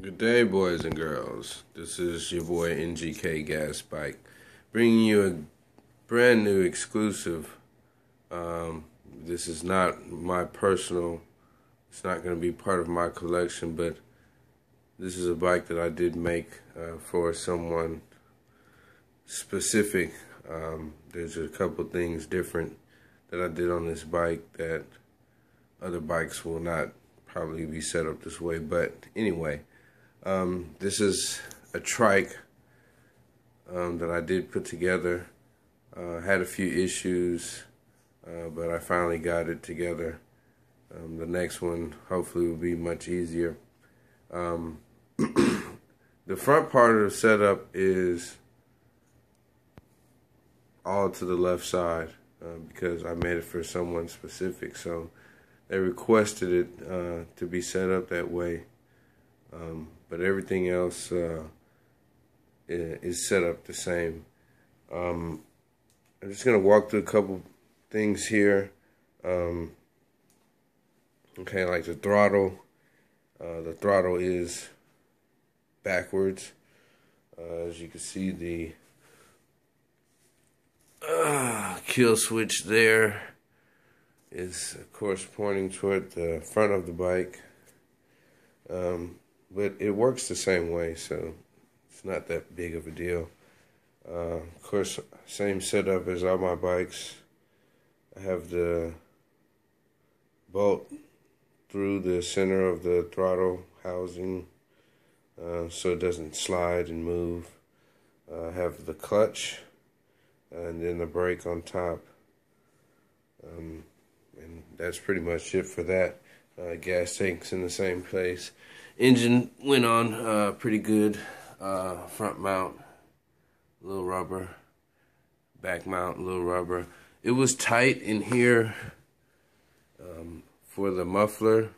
Good day, boys and girls. This is your boy N.G.K. Gasbike, bringing you a brand new exclusive. This is not my personal, it's not going to be part of my collection, but this is a bike that I did make for someone specific. There's a couple things different that I did on this bike that other bikes will not probably be set up this way, but anyway. This is a trike that I did put together. Had a few issues, but I finally got it together. The next one hopefully will be much easier. The front part of the setup is all to the left side because I made it for someone specific, so they requested it to be set up that way. But everything else is set up the same. I'm just going to walk through a couple things here. Okay, like the throttle. The throttle is backwards. As you can see, the kill switch there is, of course, pointing toward the front of the bike. But it works the same way, so it's not that big of a deal. Of course, same setup as all my bikes. I have the bolt through the center of the throttle housing so it doesn't slide and move. I have the clutch and then the brake on top. And that's pretty much it for that. Gas tank's in the same place. Engine went on pretty good. Front mount, little rubber. Back mount, little rubber. It was tight in here for the muffler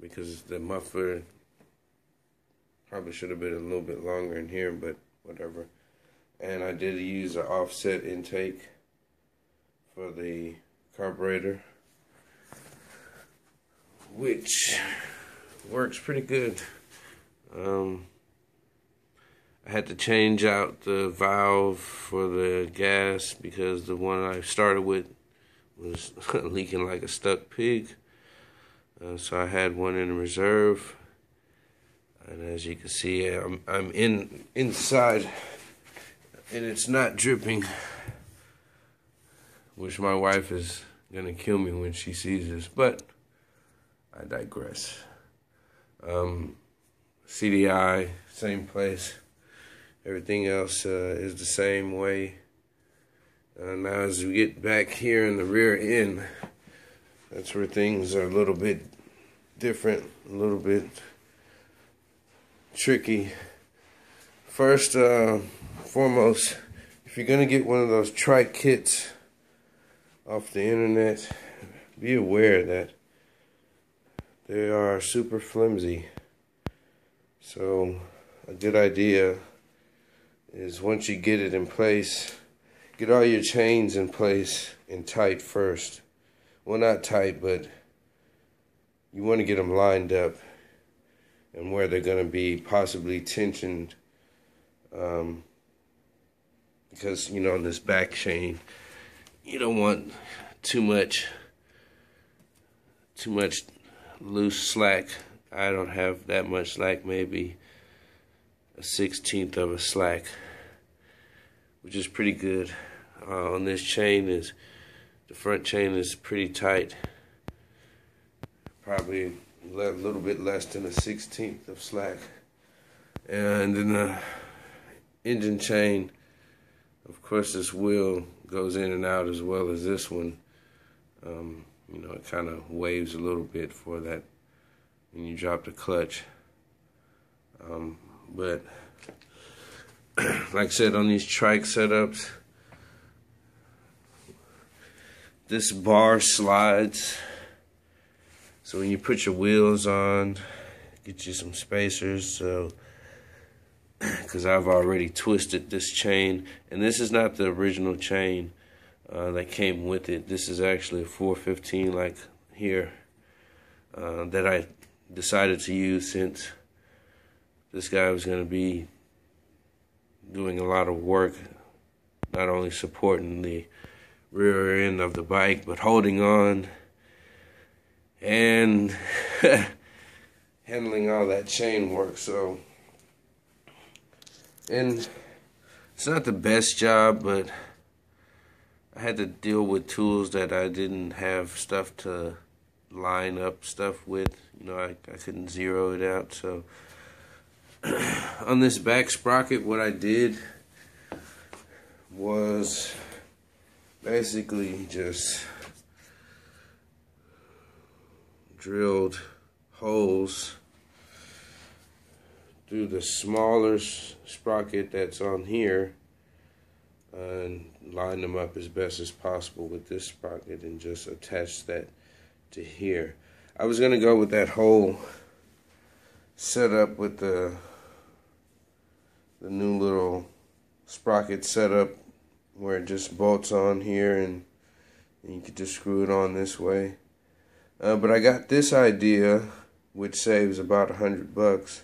because the muffler probably should have been a little bit longer in here, but whatever. And I did use an offset intake for the carburetor, which works pretty good. I had to change out the valve for the gas because the one I started with was leaking like a stuck pig. So I had one in reserve. And as you can see, I'm inside and it's not dripping, which my wife is gonna kill me when she sees this, but I digress. CDI, same place. Everything else is the same way. Now as we get back here in the rear end, that's where things are a little bit different, a little bit tricky. First, foremost, if you're going to get one of those trike kits off the internet, be aware that they are super flimsy. So a good idea is once you get it in place, get all your chains in place and tight first. Well, not tight, but you want to get them lined up and where they're going to be possibly tensioned. Because, you know, on this back chain, you don't want too much loose slack. I don't have that much slack, maybe a 1/16 of a slack, which is pretty good. On this chain, the front chain is pretty tight, probably a little bit less than a 1/16 of slack. And then the engine chain, of course, this wheel goes in and out as well as this one. You know, it kind of waves a little bit for that when you drop the clutch. But like I said, on these trike setups, this bar slides. So when you put your wheels on, get you some spacers. So, because I've already twisted this chain, and this is not the original chain that came with it. This is actually a 415 like here that I decided to use, since this guy was going to be doing a lot of work, not only supporting the rear end of the bike, but holding on and handling all that chain work. So, and it's not the best job, but I had to deal with tools that I didn't have stuff to line up stuff with. You know, I couldn't zero it out. So on this back sprocket, what I did was basically just drilled holes through the smaller sprocket that's on here and line them up as best as possible with this sprocket and just attach that to here. I was going to go with that whole setup with the new little sprocket setup where it just bolts on here and you could just screw it on this way. But I got this idea, which saves about $100,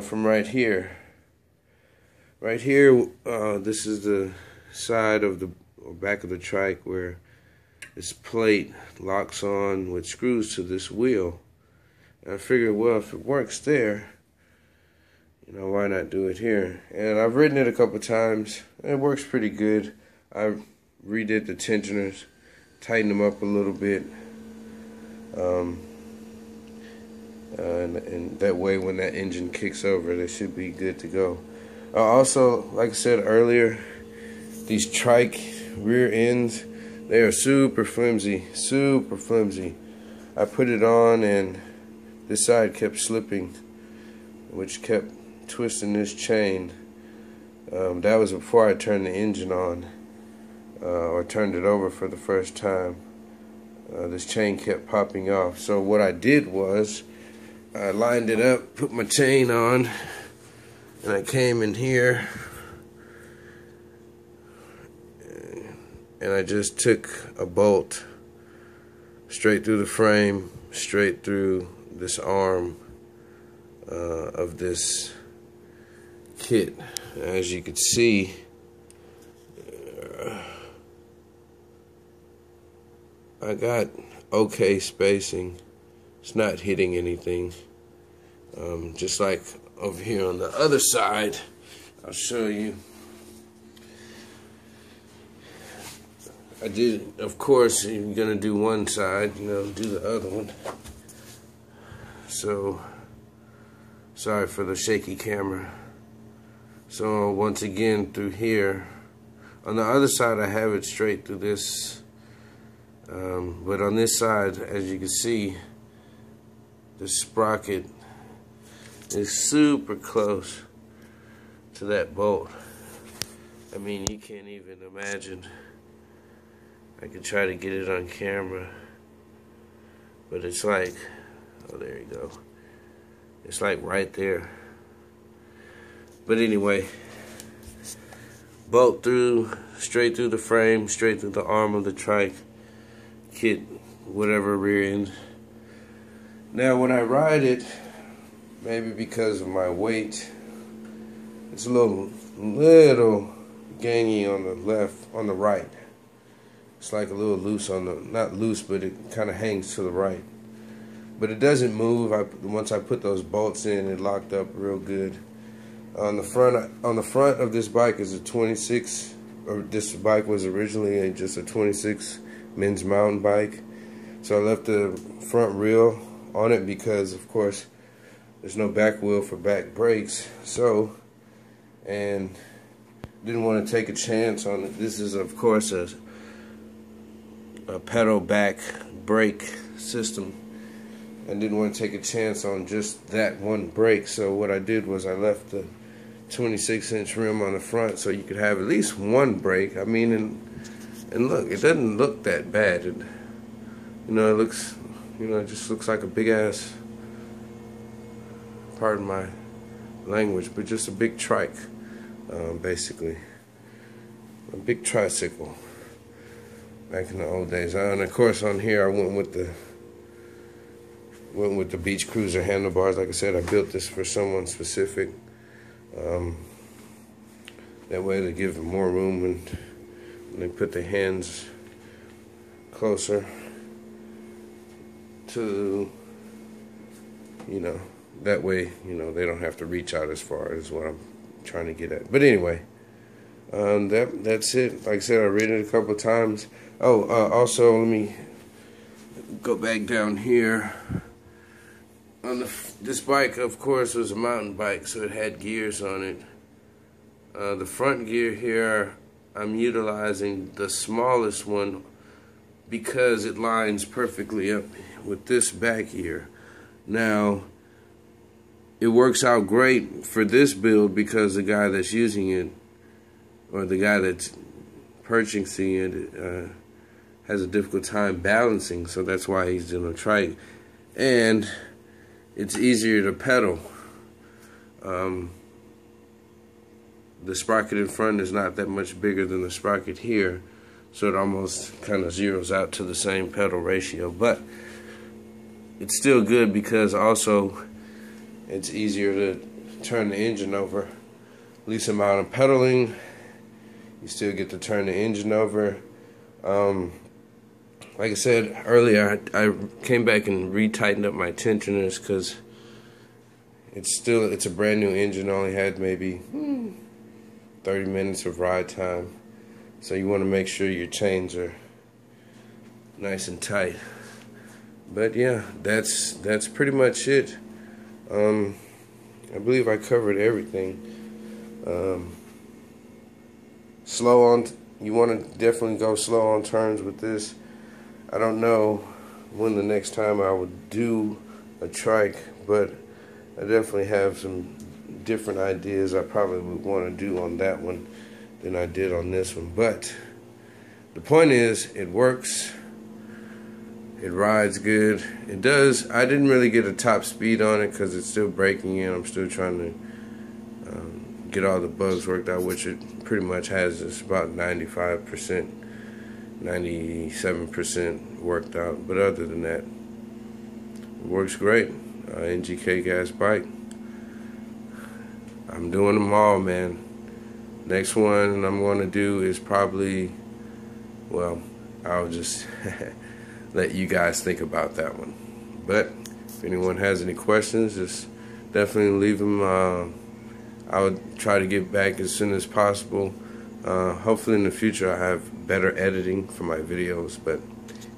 from right here. Right here, this is the side of the back of the trike where this plate locks on with screws to this wheel. And I figured, well, if it works there, you know, why not do it here? And I've ridden it a couple times. It works pretty good. I redid the tensioners, tightened them up a little bit. And that way when that engine kicks over, they should be good to go. Also, like I said earlier, these trike rear ends, they are super flimsy, super flimsy. I put it on and this side kept slipping, which kept twisting this chain. That was before I turned the engine on, or turned it over for the first time. This chain kept popping off. So what I did was, I lined it up, put my chain on, and I came in here, and I just took a bolt straight through the frame, straight through this arm of this kit. As you can see, I got okay spacing. It's not hitting anything. Just like over here on the other side, I'll show you. I did, of course, you're gonna do one side, you know, do the other one. So, sorry for the shaky camera. So once again through here, on the other side I have it straight through this, but on this side, as you can see, the sprocket is super close to that bolt. I mean, you can't even imagine. I could try to get it on camera, but it's like, oh, there you go. It's like right there. But anyway, bolt through, straight through the frame, straight through the arm of the trike, kit, whatever rear end. Now when I ride it, maybe because of my weight, it's a little gangy on the left, on the right. It's like a little loose on the, not loose, but it kind of hangs to the right. But it doesn't move. Once I put those bolts in, it locked up real good. On the front of this bike is a 26, or this bike was originally just a 26 men's mountain bike. So I left the front rail on it because, of course, there's no back wheel for back brakes. So, and didn't want to take a chance on it. This is, of course, a pedal back brake system. I didn't want to take a chance on just that one brake. So what I did was I left the 26-inch rim on the front so you could have at least one brake. I mean, and look, it doesn't look that bad. It, you know, it looks, you know, it just looks like a big ass, pardon my language, but just a big trike, basically. A big tricycle back in the old days. And of course on here I went with the went with the Beach Cruiser handlebars. Like I said, I built this for someone specific. That way they give them more room when they put their hands closer to, that way, they don't have to reach out as far as what I'm trying to get at. But anyway, that's it. Like I said, I read it a couple of times. Also, let me go back down here. This bike, of course, was a mountain bike, so it had gears on it. The front gear here, I'm utilizing the smallest one because it lines perfectly up with this back gear. Now, it works out great for this build because the guy that's using it, or the guy that's purchasing it, has a difficult time balancing, so that's why he's doing a trike. And it's easier to pedal. The sprocket in front is not that much bigger than the sprocket here, so it almost kind of zeroes out to the same pedal ratio. But it's still good because also it's easier to turn the engine over. Least amount of pedaling, you still get to turn the engine over. Like I said earlier, I came back and re-tightened up my tensioners because it's a brand new engine. Only had maybe 30 minutes of ride time, so you want to make sure your chains are nice and tight. But yeah, that's pretty much it. I believe I covered everything. You want to definitely go slow on turns with this. I don't know when the next time I would do a trike, but I definitely have some different ideas I probably would want to do on that one than I did on this one. But the point is, it works. It rides good. It does. I didn't really get a top speed on it because it's still breaking in. I'm still trying to get all the bugs worked out, which it pretty much has. It's about 95%, 97% worked out. But other than that, it works great. N.G.K. Gasbike. I'm doing them all, man. Next one I'm going to do is probably, well, I'll just let you guys think about that one. But if anyone has any questions, just definitely leave them. I would try to get back as soon as possible. Hopefully in the future I have better editing for my videos. But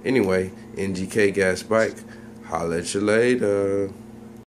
anyway, N.G.K. Gasbike. Holla at you later.